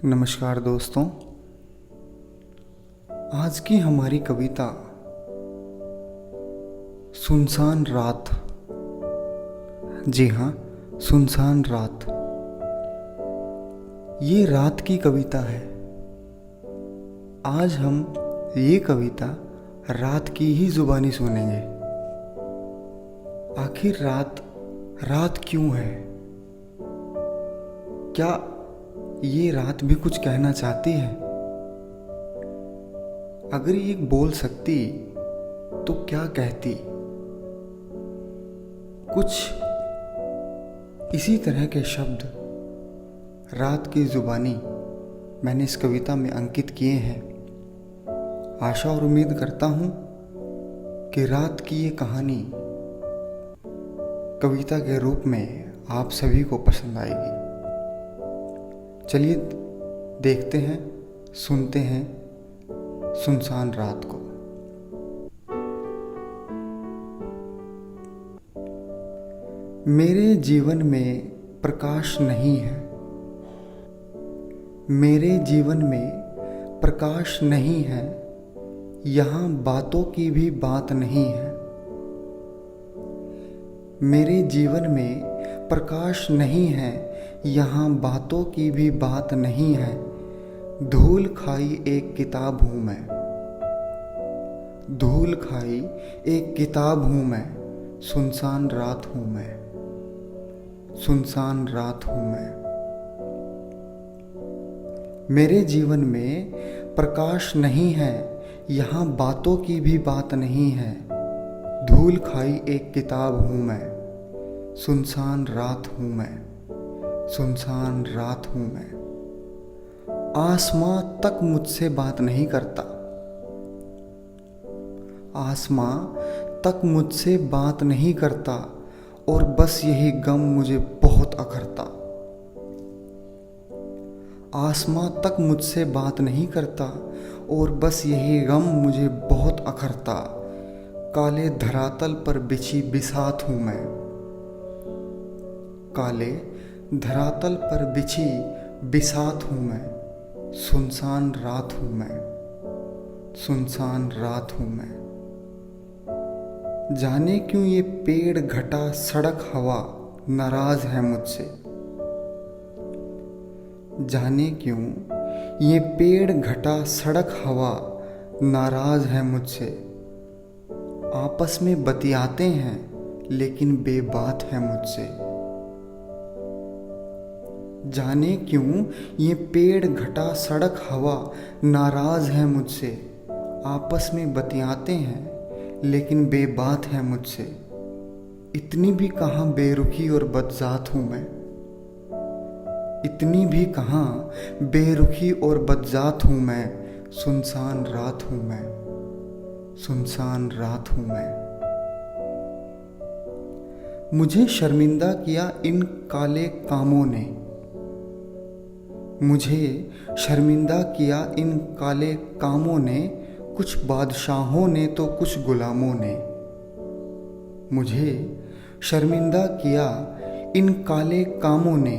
नमस्कार दोस्तों। आज की हमारी कविता सुनसान रात। जी हाँ, सुनसान रात। ये रात की कविता है। आज हम ये कविता रात की ही जुबानी सुनेंगे। आखिर रात क्यों है? क्या ये रात भी कुछ कहना चाहती है? अगर ये बोल सकती तो क्या कहती? कुछ इसी तरह के शब्द रात की जुबानी मैंने इस कविता में अंकित किए हैं। आशा और उम्मीद करता हूँ कि रात की ये कहानी कविता के रूप में आप सभी को पसंद आएगी। चलिए देखते हैं, सुनते हैं सुनसान रात को। मेरे जीवन में प्रकाश नहीं है। मेरे जीवन में प्रकाश नहीं है। यहाँ बातों की भी बात नहीं है। मेरे जीवन में प्रकाश नहीं है। यहाँ बातों की भी बात नहीं है। धूल खाई एक किताब हूँ मैं। धूल खाई एक किताब हूँ मैं। सुनसान रात हूँ मैं। सुनसान रात हूँ मैं। मेरे जीवन में प्रकाश नहीं है। यहाँ बातों की भी बात नहीं है। धूल खाई एक किताब हूँ मैं। सुनसान रात हूँ मैं। सुनसान रात हूँ मैं। आसमां तक मुझसे बात नहीं करता। आसमां तक मुझसे बात नहीं करता। और बस यही गम मुझे बहुत अखरता। आसमां तक मुझसे बात नहीं करता। और बस यही गम मुझे बहुत अखरता। काले धरातल पर बिछी बिसात हूँ मैं। काले धरातल पर बिछी बिसात हूँ मैं। सुनसान रात हूँ मैं। सुनसान रात हूँ मैं। जाने क्यों ये पेड़ घटा सड़क हवा नाराज है मुझसे। जाने क्यों ये पेड़ घटा सड़क हवा नाराज है मुझसे। आपस में बतियाते हैं लेकिन बेबात है मुझसे। जाने क्यों ये पेड़ घटा सड़क हवा नाराज है मुझसे। आपस में बतियाते हैं लेकिन बेबात है मुझसे। इतनी भी कहाँ बेरुखी और बदजात हूँ मैं। इतनी भी कहाँ बेरुखी और बदजात हूँ मैं। सुनसान रात हूँ मैं। सुनसान रात हूँ मैं। मुझे शर्मिंदा किया इन काले कामों ने। मुझे शर्मिंदा किया इन काले कामों ने। कुछ बादशाहों ने तो कुछ गुलामों ने। मुझे शर्मिंदा किया इन काले कामों ने।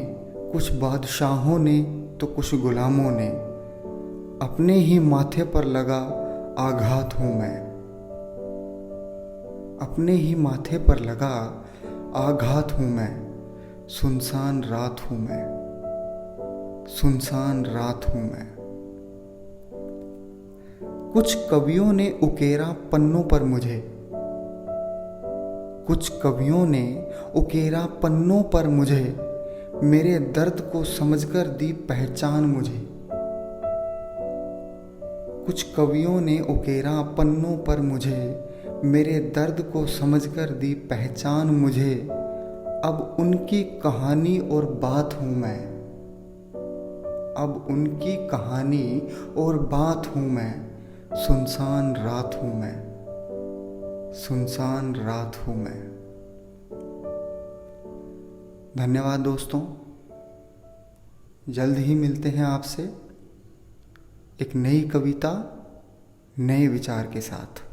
कुछ बादशाहों ने तो कुछ गुलामों ने। अपने ही माथे पर लगा आघात हूँ मैं। अपने ही माथे पर लगा आघात हूँ मैं। सुनसान रात हूँ मैं। सुनसान रात हूँ मैं। कुछ कवियों ने उकेरा पन्नों पर मुझे। कुछ कवियों ने उकेरा पन्नों पर मुझे। मेरे दर्द को समझकर दी पहचान मुझे। कुछ कवियों ने उकेरा पन्नों पर मुझे। मेरे दर्द को समझकर दी पहचान मुझे। अब उनकी कहानी और बात हूँ मैं। अब उनकी कहानी और बात हूँ मैं। सुनसान रात हूँ मैं। सुनसान रात हूँ मैं। धन्यवाद दोस्तों। जल्द ही मिलते हैं आपसे एक नई कविता, नए विचार के साथ।